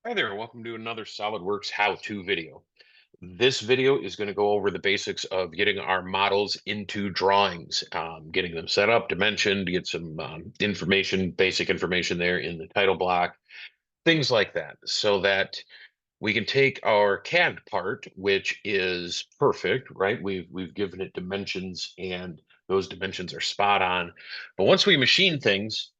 Hi there, welcome to another SolidWorks how-to video. This video is going to go over the basics of getting our models into drawings, getting them set up, dimensioned, get some information, basic information there in the title block, things like that, so that we can take our CAD part, which is perfect, right? We've given it dimensions, and those dimensions are spot on. But once we machine things,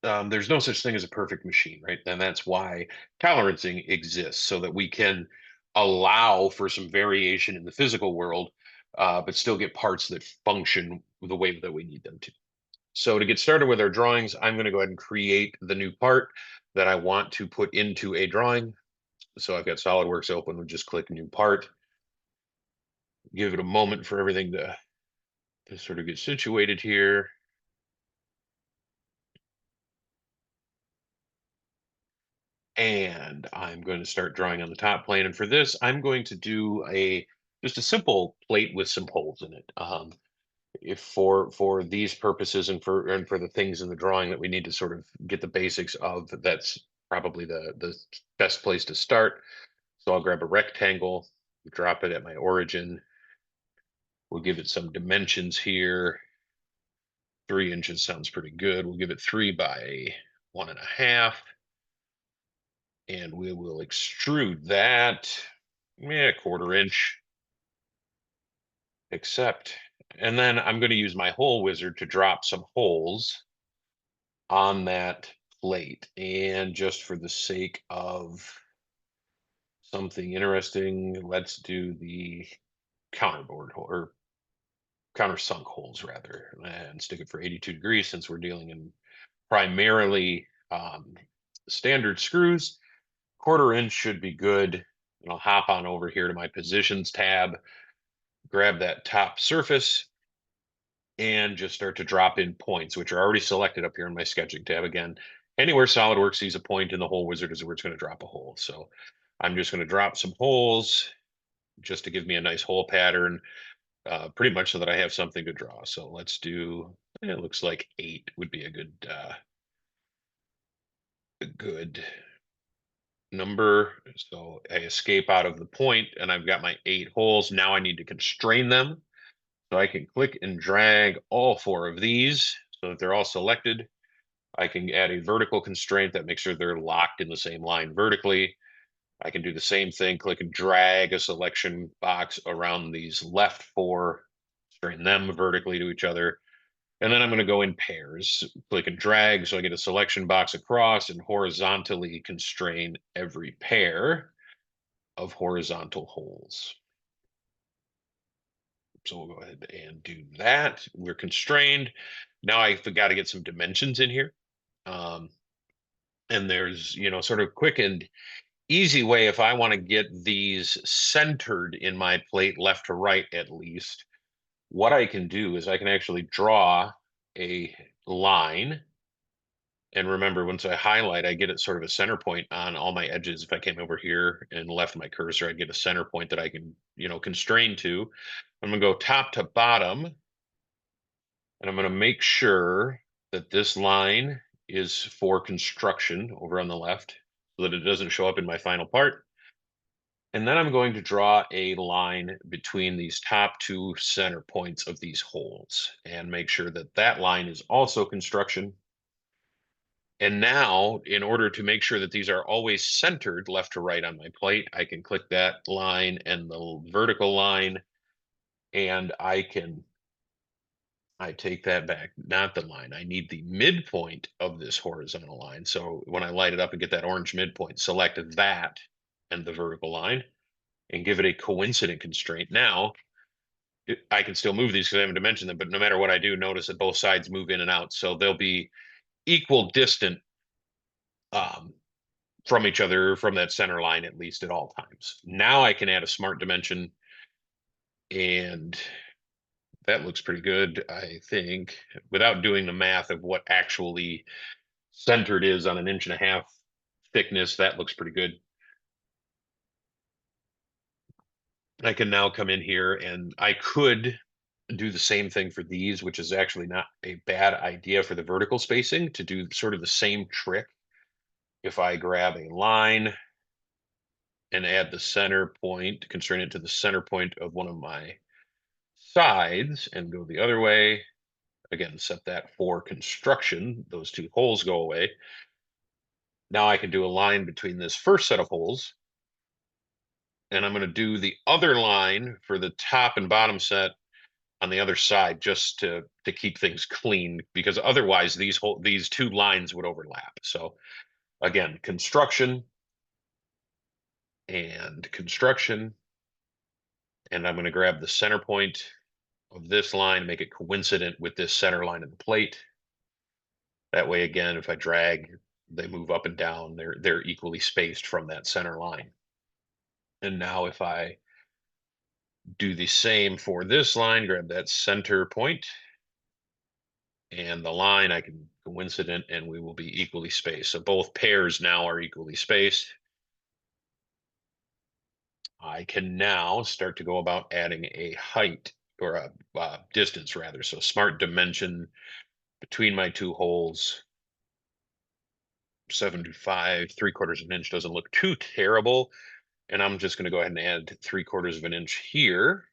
there's no such thing as a perfect machine, right? And that's why tolerancing exists so that we can allow for some variation in the physical world, but still get parts that function the way that we need them to. So to get started with our drawings, I'm going to go ahead and create the new part that I want to put into a drawing. So I've got SolidWorks open. We'll just click new part, give it a moment for everything to sort of get situated here. And I'm going to start drawing on the top plane. And for this, I'm going to do just a simple plate with some holes in it. If for these purposes and for the things in the drawing that we need to sort of get the basics of, that's probably the best place to start. So I'll grab a rectangle, drop it at my origin. We'll give it some dimensions here. 3 inches sounds pretty good. We'll give it 3 by 1.5. And we will extrude that, yeah, 1/4 inch, accept. And then I'm going to use my hole wizard to drop some holes on that plate. And just for the sake of something interesting, let's do the counterbore hole, or countersunk holes rather, and stick it for 82 degrees since we're dealing in primarily standard screws. 1/4 inch should be good. And I'll hop on over here to my positions tab, grab that top surface, and just start to drop in points, which are already selected up here in my sketching tab. Again, anywhere SolidWorks sees a point in the hole wizard is where it's going to drop a hole. So I'm just going to drop some holes just to give me a nice hole pattern, pretty much so that I have something to draw. So let's do, it looks like 8 would be a good number. So I escape out of the point and I've got my 8 holes. Now I need to constrain them. So I can click and drag all 4 of these so that they're all selected. I can add a vertical constraint that makes sure they're locked in the same line vertically. I can do the same thing, click and drag a selection box around these left 4, constrain them vertically to each other. And then I'm going to go in pairs, click and drag so I get a selection box across and horizontally constrain every pair of horizontal holes. So we'll go ahead and do that. We're constrained. Now I've got to get some dimensions in here. Um, and there's, sort of quick and easy way if I want to get these centered in my plate left to right at least. What I can do is I can actually draw a line. And remember, once I highlight, I get it sort of a center point on all my edges. If I came over here and left my cursor, I'd get a center point that I can, constrain to. I'm going to go top to bottom, and I'm going to make sure that this line is for construction over on the left so that it doesn't show up in my final part. And then I'm going to draw a line between these top 2 center points of these holes and make sure that that line is also construction. And now, in order to make sure that these are always centered left to right on my plate, I can click that line and the vertical line, and I take that back, not the line. I need the midpoint of this horizontal line. So when I light it up and get that orange midpoint, select that and the vertical line and give it a coincident constraint. Now, I can still move these because I haven't dimensioned them, but no matter what I do, notice that both sides move in and out. So they'll be equal distant um, from each other, from that center line, at least at all times. Now I can add a smart dimension, and that looks pretty good, I think, without doing the math of what actually centered is on an 1.5 inch thickness. That looks pretty good. I can now come in here and I could do the same thing for these, which is actually not a bad idea for the vertical spacing, to do sort of the same trick if I grab a line and add the center point, constrain it to the center point of one of my sides and go the other way, again, set that for construction, those two holes go away. Now I can do a line between this first set of holes, and I'm going to do the other line for the top and bottom set on the other side, just to keep things clean, because otherwise these two lines would overlap. So again, construction and construction, and I'm going to grab the center point of this line, make it coincident with this center line of the plate. That way, again, if I drag, they move up and down. They're equally spaced from that center line. And now if I do the same for this line, grab that center point and the line, I can coincident, and we will be equally spaced. So both pairs now are equally spaced. I can now start to go about adding a height, or a distance rather. So smart dimension between my two holes, 75, 3/4 of an inch doesn't look too terrible. And I'm just going to go ahead and add 3/4 of an inch here.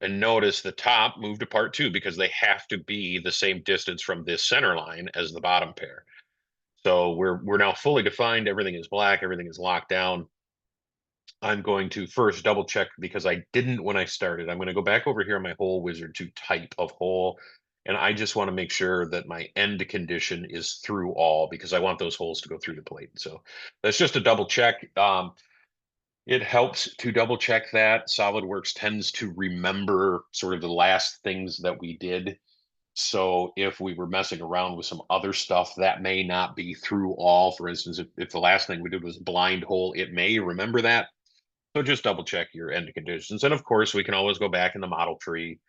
And notice the top moved apart too, because they have to be the same distance from this center line as the bottom pair. So we're now fully defined. Everything is black. Everything is locked down. I'm going to first double check, because I didn't when I started. I'm going to go back over here in my hole wizard to type of hole. And I just want to make sure that my end condition is through all, because I want those holes to go through the plate. So that's just a double check. It helps to double check that. SolidWorks tends to remember sort of the last things that we did. So if we were messing around with some other stuff, that may not be through all. For instance, if the last thing we did was blind hole, it may remember that. So just double check your end conditions. And of course, we can always go back in the model tree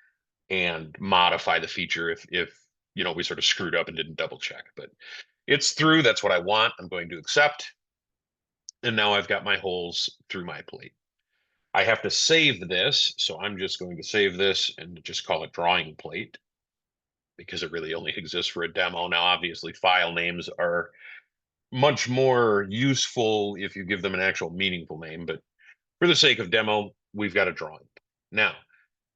and modify the feature if we sort of screwed up and didn't double check. But it's through. That's what I want. I'm going to accept. And now I've got my holes through my plate. I have to save this, so I'm just going to save this and just call it drawing plate, because it really only exists for a demo. Now, obviously, file names are much more useful if you give them an actual meaningful name, but for the sake of demo, we've got a drawing. Now,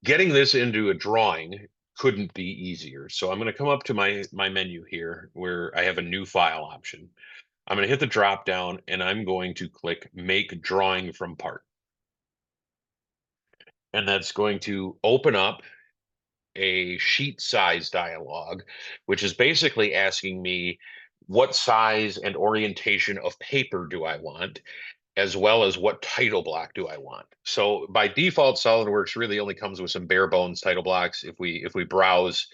getting this into a drawing couldn't be easier. So I'm going to come up to my menu here where I have a new file option. I'm going to hit the drop down and I'm going to click Make Drawing from Part. And that's going to open up a sheet size dialog, which is basically asking me what size and orientation of paper do I want, as well as what title block do I want. So by default, SolidWorks really only comes with some bare bones title blocks. If we browse,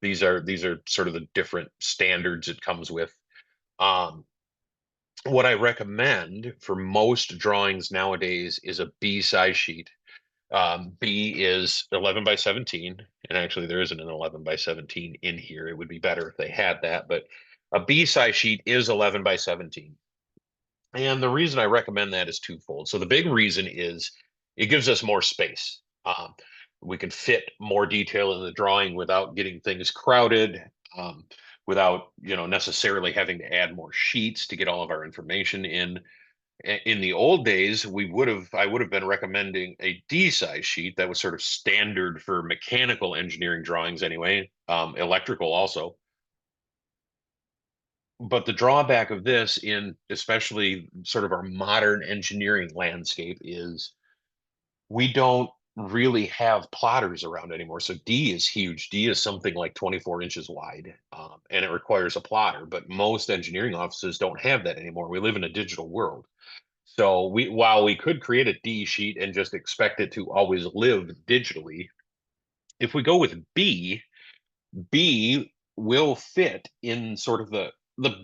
these are sort of the different standards it comes with. What I recommend for most drawings nowadays is a B size sheet. B is 11 by 17, and actually there isn't an 11 by 17 in here. It would be better if they had that, but a B size sheet is 11 by 17. And the reason I recommend that is twofold. So the big reason is it gives us more space. We can fit more detail in the drawing without getting things crowded, without necessarily having to add more sheets to get all of our information in. In the old days, I would have been recommending a D size sheet that was sort of standard for mechanical engineering drawings anyway, electrical also. But the drawback of this, in especially sort of our modern engineering landscape, is we don't really have plotters around anymore. So D is huge. D is something like 24 inches wide, and it requires a plotter. But most engineering offices don't have that anymore. We live in a digital world. So while we could create a D sheet and just expect it to always live digitally, if we go with B will fit in sort of the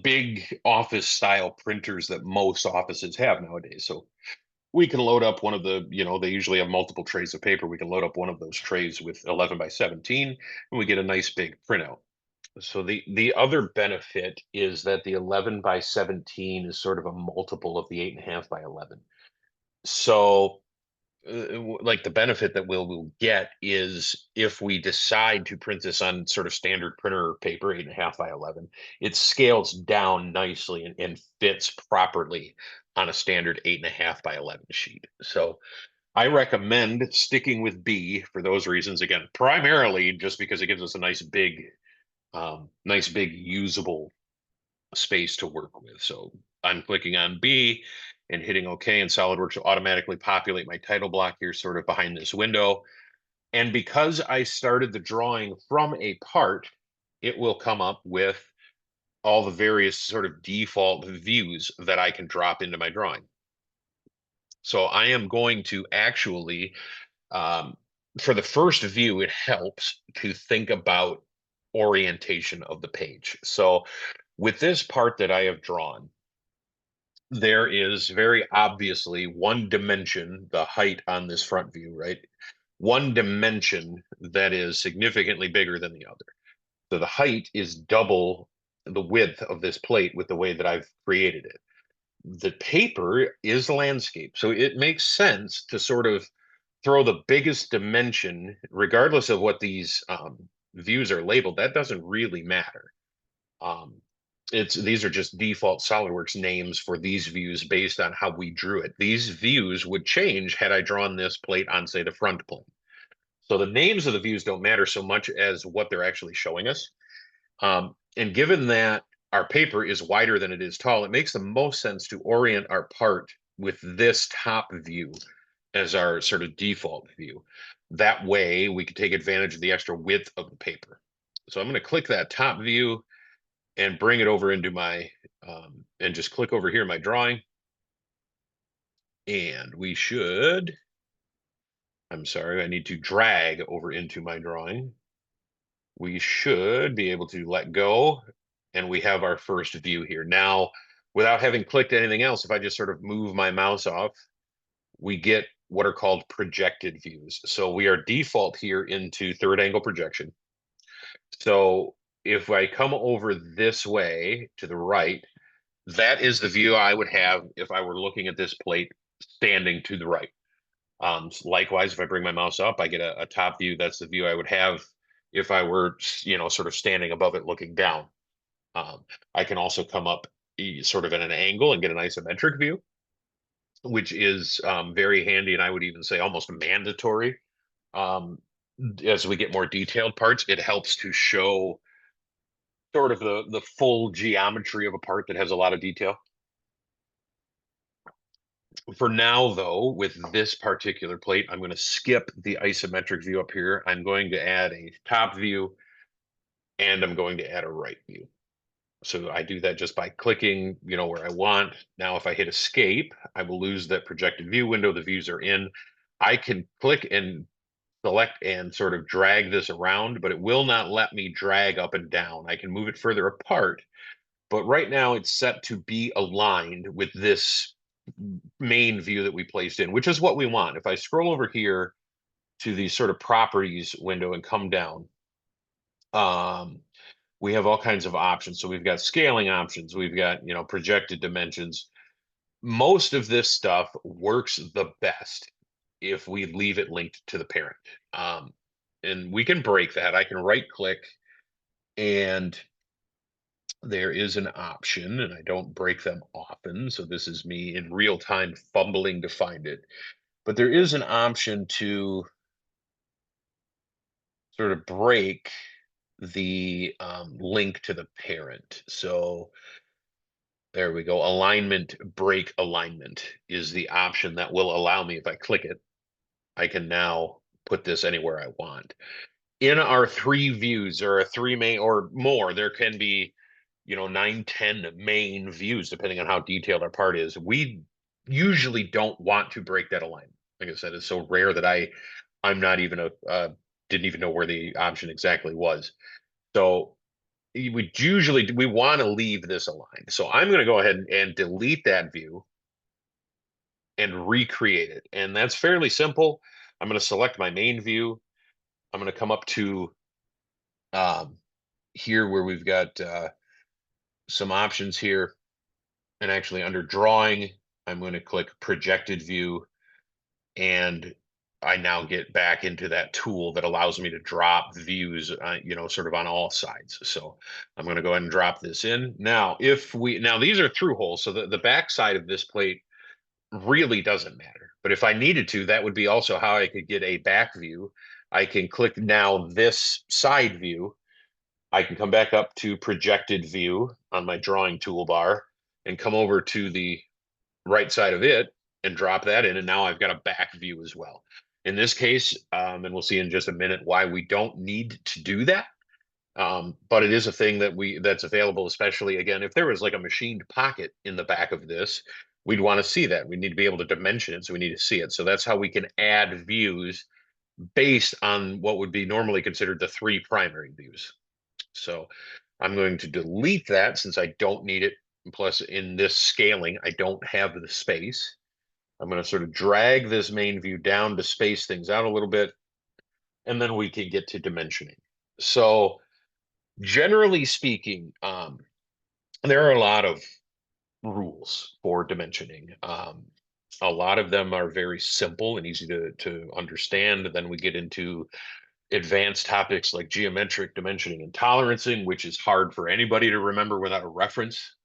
big office style printers that most offices have nowadays. So we can load up one of they usually have multiple trays of paper. We can load up one of those trays with 11 by 17, and we get a nice big printout. So the other benefit is that the 11 by 17 is sort of a multiple of the 8.5 by 11. So like the benefit that we'll get is if we decide to print this on sort of standard printer paper, 8.5 by 11, it scales down nicely and fits properly on a standard 8.5 by 11 sheet. So I recommend sticking with B for those reasons. Again, primarily just because it gives us a nice big usable space to work with. So I'm clicking on B and hitting OK, and SolidWorks will automatically populate my title block here sort of behind this window. And because I started the drawing from a part, it will come up with all the various sort of default views that I can drop into my drawing. So I am going to actually, um, for the first view, it helps to think about orientation of the page. So with this part that I have drawn, there is very obviously one dimension, the height on this front view, right? One dimension that is significantly bigger than the other. So the height is double the width of this plate with the way that I've created it. The paper is landscape. So it makes sense to sort of throw the biggest dimension, regardless of what these views are labeled. That doesn't really matter. Um, these are just default SolidWorks names for these views based on how we drew it. These views would change had I drawn this plate on, say, the front plane. So the names of the views don't matter so much as what they're actually showing us. And given that our paper is wider than it is tall, it makes the most sense to orient our part with this top view as our sort of default view. That way we can take advantage of the extra width of the paper. So I'm going to click that top view and bring it over into my, and just click over here in my drawing. And we should, I'm sorry, I need to drag over into my drawing. We should be able to let go, and we have our first view here. Now, without having clicked anything else, if I just sort of move my mouse off, we get what are called projected views. So we are default here into third angle projection. So if I come over this way to the right, that is the view I would have if I were looking at this plate standing to the right. Likewise, if I bring my mouse up, I get a top view. That's the view I would have if I were, sort of standing above it looking down. I can also come up sort of at an angle and get an isometric view, which is very handy, and I would even say almost mandatory. Um, as we get more detailed parts, it helps to show sort of the full geometry of a part that has a lot of detail. For now, though, with this particular plate, I'm going to skip the isometric view up here. I'm going to add a top view, and I'm going to add a right view. So I do that just by clicking, where I want. Now, if I hit escape, I will lose that projected view window. The views are in. I can click and select and sort of drag this around, but it will not let me drag up and down. I can move it further apart, but right now it's set to be aligned with this main view that we placed in, which is what we want. If I scroll over here to the sort of properties window and come down, we have all kinds of options. So we've got scaling options, we've got, projected dimensions. Most of this stuff works the best if we leave it linked to the parent. And we can break that. I can right click, and there is an option, and I don't break them often. So this is me in real time fumbling to find it. But there is an option to sort of break the link to the parent. So there we go. Alignment break alignment is the option that will allow me, if I click it, I can now put this anywhere I want. In our three views, or a three main or more, there can be, 9, 10 main views, depending on how detailed our part is. We usually don't want to break that alignment. Like I said, it's so rare that I'm not even didn't even know where the option exactly was. So we want to leave this aligned. So I'm going to go ahead and delete that view and recreate it. And that's fairly simple. I'm going to select my main view. I'm going to come up to um, here where we've got some options here. And actually under drawing, I'm going to click projected view. and I now get back into that tool that allows me to drop views, sort of on all sides. So I'm going to go ahead and drop this in. Now, now these are through holes, so the back side of this plate really doesn't matter. But if I needed to, that would be also how I could get a back view. I can click now this side view. I can come back up to projected view on my drawing toolbar and come over to the right side of it and drop that in. And now I've got a back view as well. In this case, and we'll see in just a minute why we don't need to do that. But it is a thing that's available, especially again, if there was like a machined pocket in the back of this, we'd want to see that. We need to be able to dimension it, so we need to see it. So that's how we can add views based on what would be normally considered the three primary views. So I'm going to delete that since I don't need it. Plus, in this scaling, I don't have the space. I'm going to sort of drag this main view down to space things out a little bit, and then we can get to dimensioning. So generally speaking, there are a lot of rules for dimensioning. A lot of them are very simple and easy to understand. Then we get into advanced topics like geometric dimensioning and tolerancing, which is hard for anybody to remember without a reference.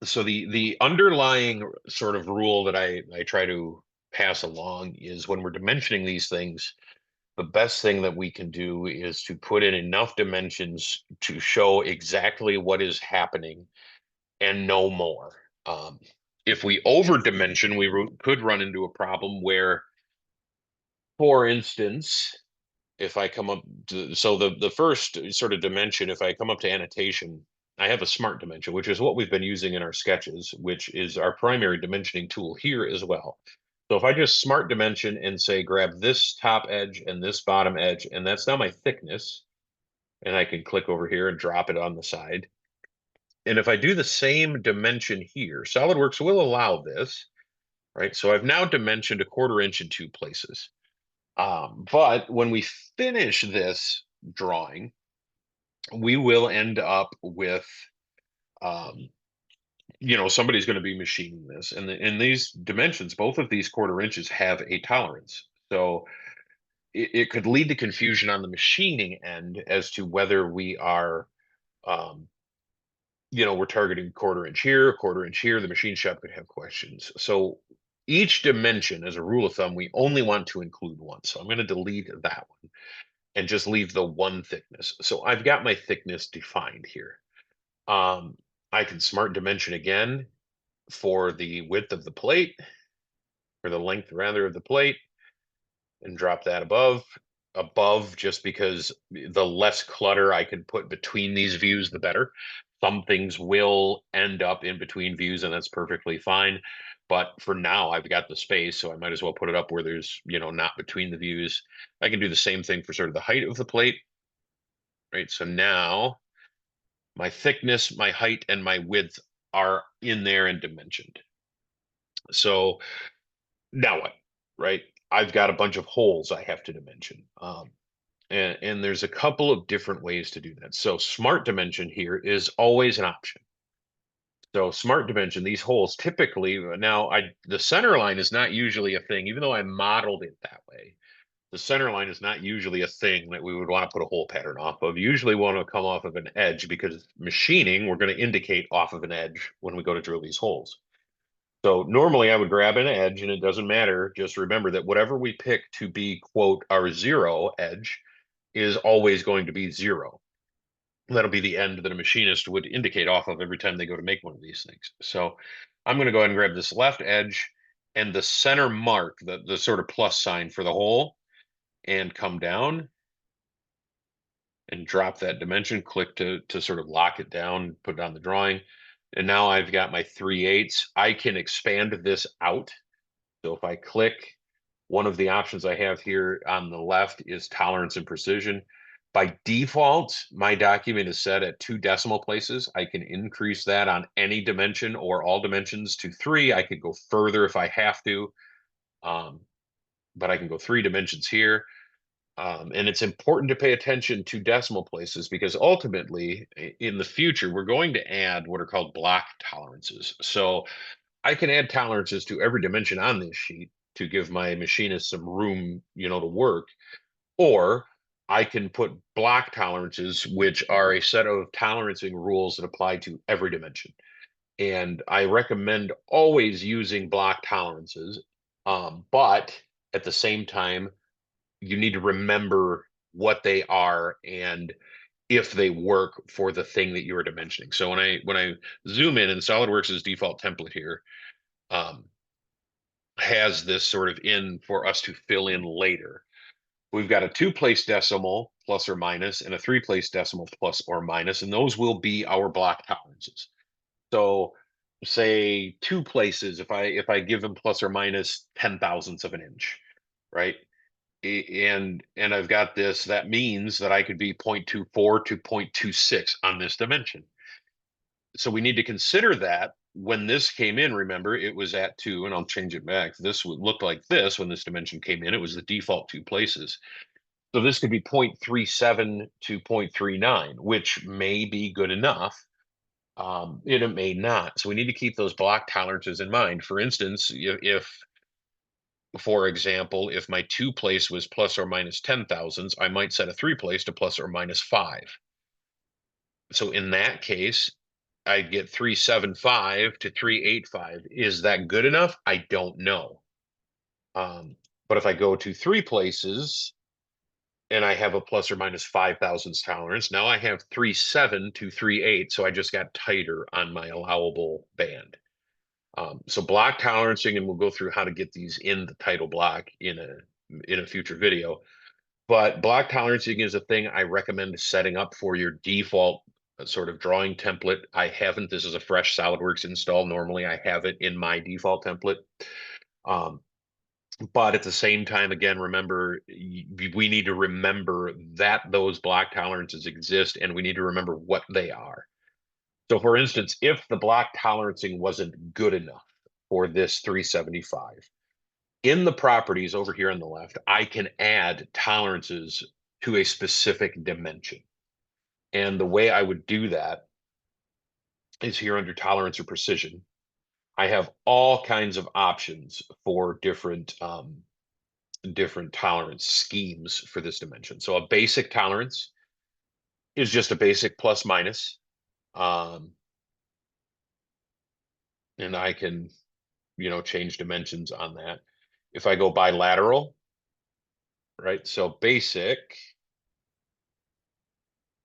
So the underlying sort of rule that I try to pass along is when we're dimensioning these things, the best thing that we can do is to put in enough dimensions to show exactly what is happening and no more. If we over dimension, we could run into a problem where, for instance, if I come up to, so the first sort of dimension, if I come up to annotation, I have a smart dimension, which is what we've been using in our sketches, which is our primary dimensioning tool here as well. So if I just smart dimension and say, grab this top edge and this bottom edge, and that's now my thickness, and I can click over here and drop it on the side. And if I do the same dimension here, SolidWorks will allow this, right? So I've now dimensioned a 1/4 inch in two places. But when we finish this drawing, we will end up with, um, somebody's going to be machining this. And in these dimensions, both of these 1/4 inches have a tolerance. So it could lead to confusion on the machining end as to whether we are, um, we're targeting 1/4 inch here, 1/4 inch here. The machine shop could have questions. So each dimension, as a rule of thumb, we only want to include one. So I'm going to delete that one and just leave the one thickness. So I've got my thickness defined here. I can smart dimension again for the width of the plate, or the length rather of the plate, and drop that above, just because the less clutter I can put between these views, the better. Some things will end up in between views, and that's perfectly fine. But for now, I've got the space, so I might as well put it up where there's, not between the views. I can do the same thing for sort of the height of the plate, right? So now my thickness, my height, and my width are in there and dimensioned. So now what, right? I've got a bunch of holes I have to dimension. And there's a couple of different ways to do that. So smart dimension here is always an option. So smart dimension, these holes typically, now the center line is not usually a thing, even though I modeled it that way. The center line is not usually a thing that we would want to put a hole pattern off of. Usually want to come off of an edge, because machining, we're going to indicate off of an edge when we go to drill these holes. So normally I would grab an edge, and it doesn't matter. Just remember that whatever we pick to be, quote, our zero edge is always going to be zero. That'll be the end that a machinist would indicate off of every time they go to make one of these things. So I'm going to go ahead and grab this left edge and the center mark, the sort of plus sign for the hole, and come down and drop that dimension, click to sort of lock it down, put it on the drawing. And now I've got my 3/8. I can expand this out. So if I click, one of the options I have here on the left is tolerance and precision. By default, my document is set at 2 decimal places. I can increase that on any dimension or all dimensions to 3. I could go further if I have to, but I can go 3 dimensions here. And it's important to pay attention to decimal places, because ultimately in the future, we're going to add what are called block tolerances. So I can add tolerances to every dimension on this sheet to give my machinist some room, to work, or I can put block tolerances, which are a set of tolerancing rules that apply to every dimension. And I recommend always using block tolerances. But at the same time, you need to remember what they are and if they work for the thing that you are dimensioning. So when I zoom in, and SolidWorks' default template here um, has this sort of in for us to fill in later. We've got a 2-place decimal plus or minus and a 3-place decimal plus or minus, and those will be our block tolerances. So say 2 places, if I give them plus or minus 10 thousandths of an inch, right? And I've got this, that means that I could be 0.24 to 0.26 on this dimension. So we need to consider that when this came in, remember, it was at 2, and I'll change it back. This would look like this when this dimension came in. It was the default 2 places. So this could be 0.37 to 0.39, which may be good enough. It may not. So we need to keep those block tolerances in mind. For instance, for example, if my 2 place was plus or minus 10 thousandths, I might set a 3 place to plus or minus 5. So in that case, I'd get 375 to 385. Is that good enough? I don't know. But if I go to 3 places and I have a plus or minus 5 thousandths tolerance, now I have 3.7 to 3.8. So I just got tighter on my allowable band. So block tolerancing, and we'll go through how to get these in the title block in a future video. But block tolerancing is a thing I recommend setting up for your default sort of drawing template. I haven't. This is a fresh SolidWorks install. Normally, I have it in my default template. But at the same time, again, remember, we need to remember that those block tolerances exist, and we need to remember what they are. So for instance, if the block tolerancing wasn't good enough for this 375, in the properties over here on the left, I can add tolerances to a specific dimension. And the way I would do that is here under tolerance or precision. I have all kinds of options for different tolerance schemes for this dimension. So a basic tolerance is just a basic plus minus. And I can, change dimensions on that. If I go bilateral, right? So basic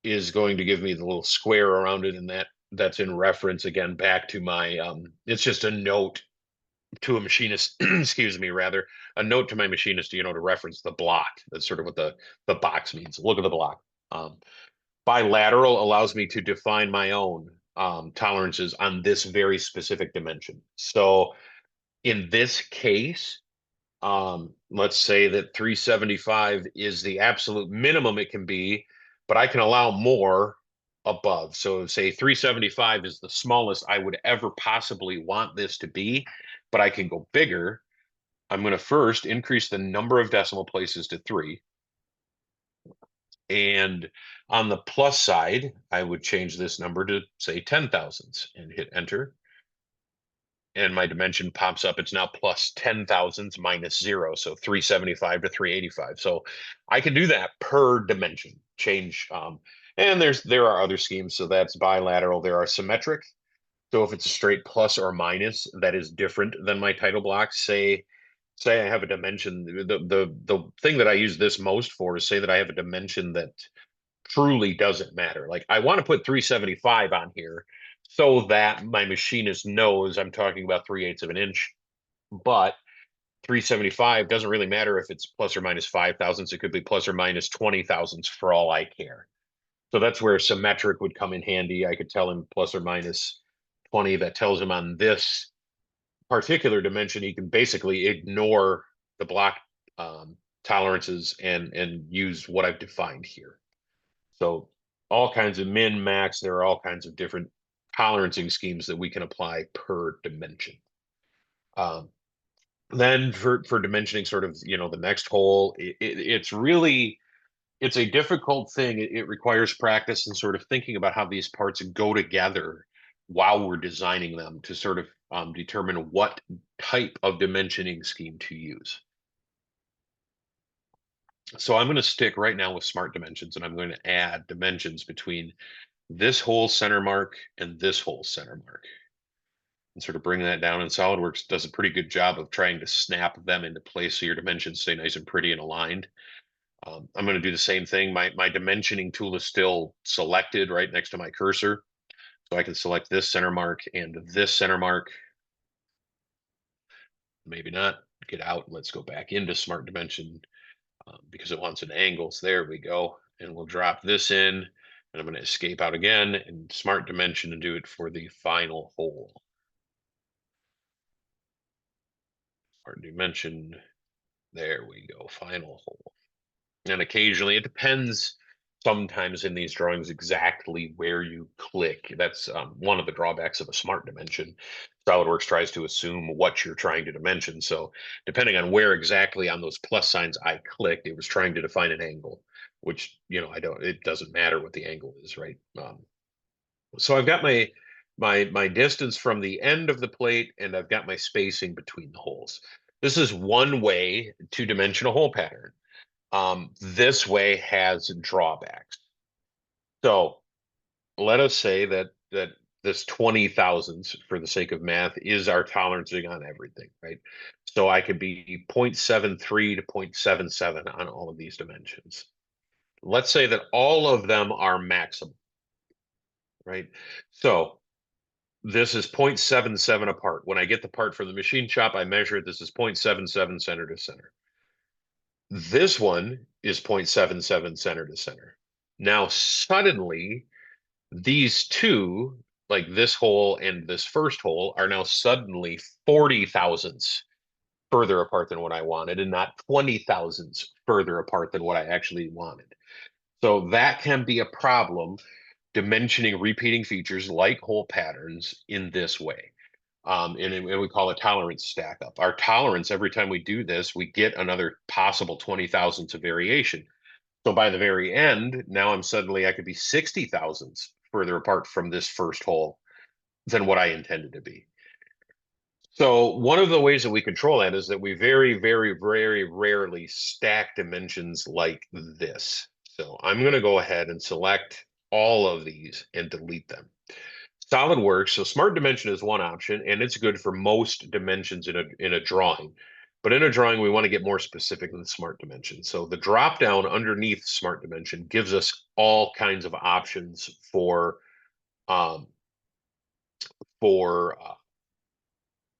is going to give me the little square around it, and that's in reference again back to my it's just a note to a machinist, excuse me, rather, a note to my machinist, to reference the block. That's sort of what the box means. Look at the block. Bilateral allows me to define my own tolerances on this very specific dimension. So in this case, let's say that 375 is the absolute minimum it can be, but I can allow more above. So say 375 is the smallest I would ever possibly want this to be, but I can go bigger. I'm going to first increase the number of decimal places to 3. And on the plus side, I would change this number to say 10 thousandths and hit enter. And my dimension pops up. It's now plus 10 thousandths minus 0. So 375 to 385. So I can do that per dimension change. And there are other schemes. So that's bilateral. There are symmetric. So if it's a straight plus or minus, that is different than my title block. Say I have a dimension. The thing that I use this most for is say that I have a dimension that truly doesn't matter. Like I want to put 375 on here so that my machinist knows I'm talking about 3/8 of an inch, but 375 doesn't really matter if it's plus or minus 5 thousandths. It could be plus or minus 20 thousandths for all I care. So that's where symmetric would come in handy. I could tell him plus or minus 20. That tells him on this particular dimension, he can basically ignore the block tolerances and use what I've defined here. So all kinds of min, max, there are all kinds of different tolerancing schemes that we can apply per dimension. Then for dimensioning sort of, the next hole, it's a difficult thing. It requires practice and sort of thinking about how these parts go together while we're designing them to sort of determine what type of dimensioning scheme to use. So I'm going to stick right now with smart dimensions, and I'm going to add dimensions between this whole center mark and this whole center mark, and sort of bring that down. And SolidWorks does a pretty good job of trying to snap them into place so your dimensions stay nice and pretty and aligned. I'm going to do the same thing. My dimensioning tool is still selected right next to my cursor. So I can select this center mark and this center mark. Maybe not. Get out. Let's go back into smart dimension because it wants an angle. So there we go. And we'll drop this in. And I'm going to escape out again and smart dimension and do it for the final hole. Smart dimension. There we go. Final hole. And occasionally it depends sometimes in these drawings exactly where you click. That's one of the drawbacks of a smart dimension. SolidWorks tries to assume what you're trying to dimension. So depending on where exactly on those plus signs I clicked, it was trying to define an angle, which, it doesn't matter what the angle is, right? So I've got my distance from the end of the plate, and I've got my spacing between the holes. This is one way to dimension a hole pattern. This way has drawbacks. So let us say that this 20 thousandths, for the sake of math, is our tolerancing on everything, right? So I could be 0.73 to 0.77 on all of these dimensions. Let's say that all of them are maximum, right? So this is 0.77 apart. When I get the part from the machine shop, I measure it. This is 0.77 center to center. This one is 0.77 center to center. Now, suddenly, these two, like this hole and this first hole, are now suddenly 40 thousandths further apart than what I wanted, and not 20 thousandths further apart than what I actually wanted. So that can be a problem dimensioning repeating features like hole patterns in this way. And we call it tolerance stack up. Our tolerance, every time we do this, we get another possible 20 thousandths of variation. So by the very end, now I could be 60 thousandths further apart from this first hole than what I intended to be. So one of the ways that we control that is that we very, very, very rarely stack dimensions like this. So I'm going to go ahead and select all of these and delete them. SolidWorks, so smart dimension is one option, and it's good for most dimensions in a drawing. But in a drawing, we want to get more specific than smart dimension. So the drop down underneath smart dimension gives us all kinds of options um, for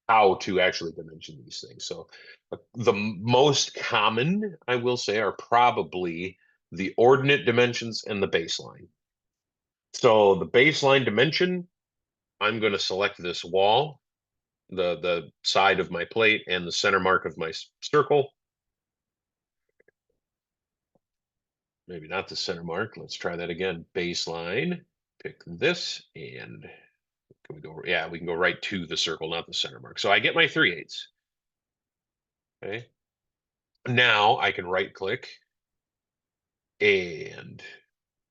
how to actually dimension these things. So the most common, I will say, are probably the ordinate dimensions and the baseline. So the baseline dimension, I'm going to select this wall, the side of my plate, and the center mark of my circle. Maybe not the center mark. Let's try that again. Baseline, pick this, and can we go? Yeah, we can go right to the circle, not the center mark. So I get my 3/8. Okay. Now I can right click and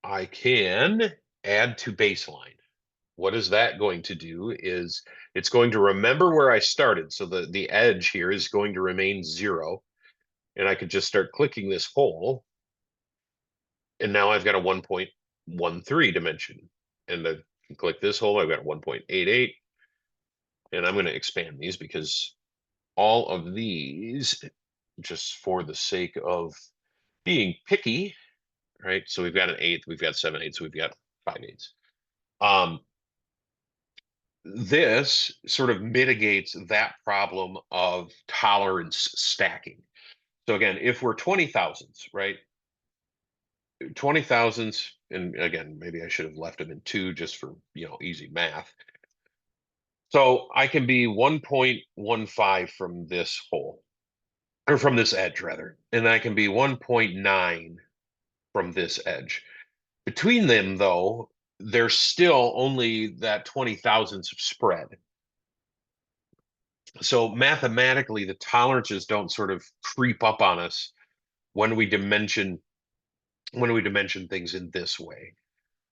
I can add to baseline. What is that going to do is it's going to remember where I started. So the edge here is going to remain 0. And I could just start clicking this hole. And now I've got a 1.13 dimension. And I can click this hole, I've got 1.88. And I'm going to expand these because all of these, just for the sake of being picky, right? So we've got an 1/8, we've got 7/8, we've got 5/8. This sort of mitigates that problem of tolerance stacking. So again, if we're 20 thousandths, right? 20 thousandths, and again, maybe I should have left them in 2 just for, easy math. So I can be 1.15 from this hole, or from this edge rather, and I can be 1.9 from this edge. Between them, though, there's still only that 20 thousandths of spread. So mathematically, the tolerances don't sort of creep up on us when we dimension things in this way.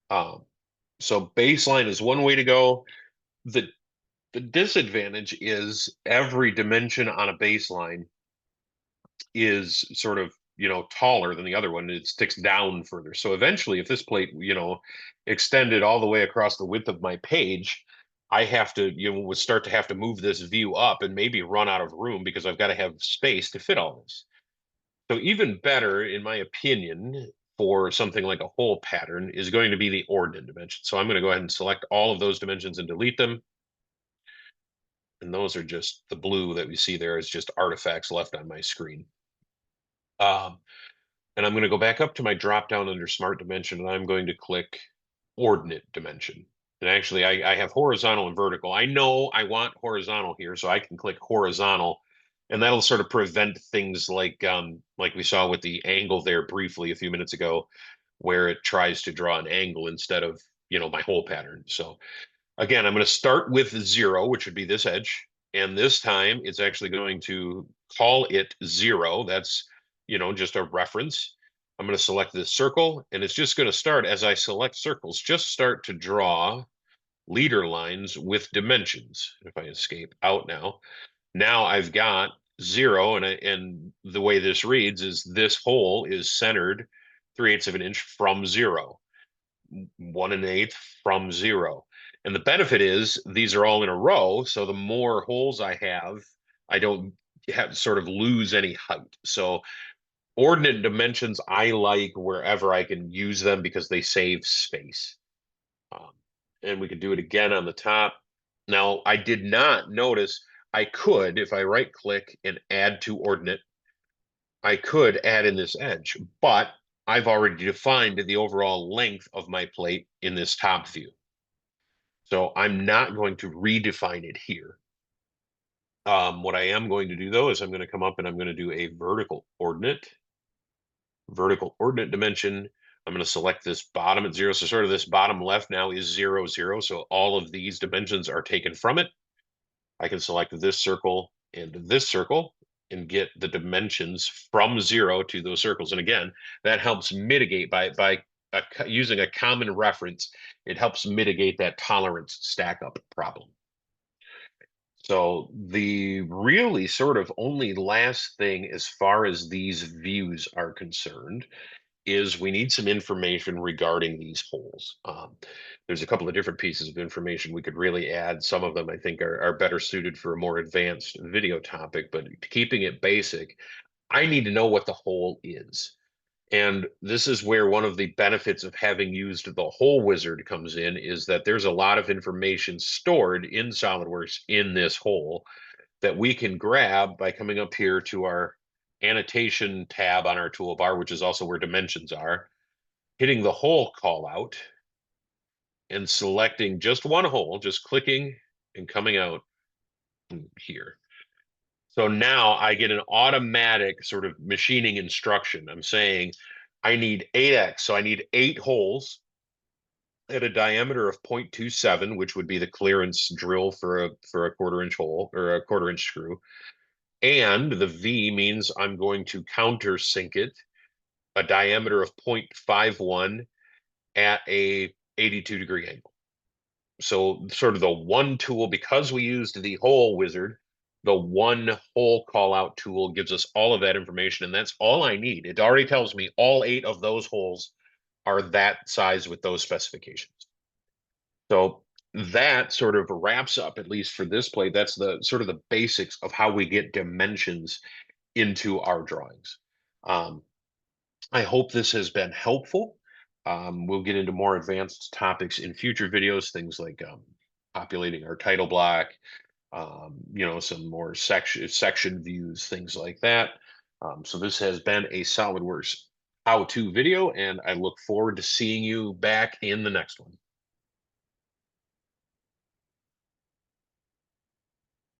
So baseline is one way to go. The The disadvantage is every dimension on a baseline is sort of, taller than the other one. It sticks down further. So eventually, if this plate, extended all the way across the width of my page, I have to, would start to have to move this view up and maybe run out of room because I've got to have space to fit all this. So even better, in my opinion, for something like a hole pattern is going to be the ordinate dimension. So I'm going to go ahead and select all of those dimensions and delete them. And those are just the blue that we see there is just artifacts left on my screen. Um, and I'm going to go back up to my drop down under Smart Dimension, and I'm going to click Ordinate Dimension. And actually, I have horizontal and vertical. I know I want horizontal here, so I can click horizontal, and that'll sort of prevent things like we saw with the angle there briefly a few minutes ago, where it tries to draw an angle instead of my hole pattern. So again, I'm going to start with 0, which would be this edge. And this time it's actually going to call it 0. That's, just a reference. I'm going to select this circle, and it's just going to start as I select circles, just start to draw leader lines with dimensions. If I escape out now I've got 0, and the way this reads is this hole is centered 3/8 of an inch from 0. 1 1/8 from 0. And the benefit is these are all in a row. So the more holes I have, I don't have sort of lose any height. So ordinate dimensions, I like wherever I can use them because they save space. Um, and we can do it again on the top. Now, I did not notice I could, if I right click and add to ordinate, I could add in this edge, but I've already defined the overall length of my plate in this top view. So I'm not going to redefine it here. What I am going to do though is I'm going to come up and I'm going to do a vertical ordinate dimension. I'm going to select this bottom at 0. So sort of this bottom left now is 0, 0. So all of these dimensions are taken from it. I can select this circle and get the dimensions from 0 to those circles. And again, that helps mitigate by using a common reference. It helps mitigate that tolerance stack up problem. So the really sort of only last thing as far as these views are concerned is we need some information regarding these holes. There's a couple of different pieces of information we could really add. Some of them I think are better suited for a more advanced video topic, but keeping it basic, I need to know what the hole is. And this is where one of the benefits of having used the hole wizard comes in, is that there's a lot of information stored in SolidWorks in this hole that we can grab by coming up here to our annotation tab on our toolbar, which is also where dimensions are, hitting the hole call out and selecting just one hole, just clicking and coming out here. So now I get an automatic sort of machining instruction. I'm saying I need 8x, so I need 8 holes at a diameter of 0.27, which would be the clearance drill for a 1/4 inch hole or a 1/4 inch screw. And the V means I'm going to countersink it a diameter of 0.51 at a 82-degree angle. So sort of the one tool, because we used the hole wizard, the one hole call out tool gives us all of that information, and that's all I need. It already tells me all 8 of those holes are that size with those specifications. So that sort of wraps up, at least for this plate, that's the sort of the basics of how we get dimensions into our drawings. I hope this has been helpful. We'll get into more advanced topics in future videos, things like populating our title block, some more section views, things like that. So this has been a SolidWorks how-to video, and I look forward to seeing you back in the next one.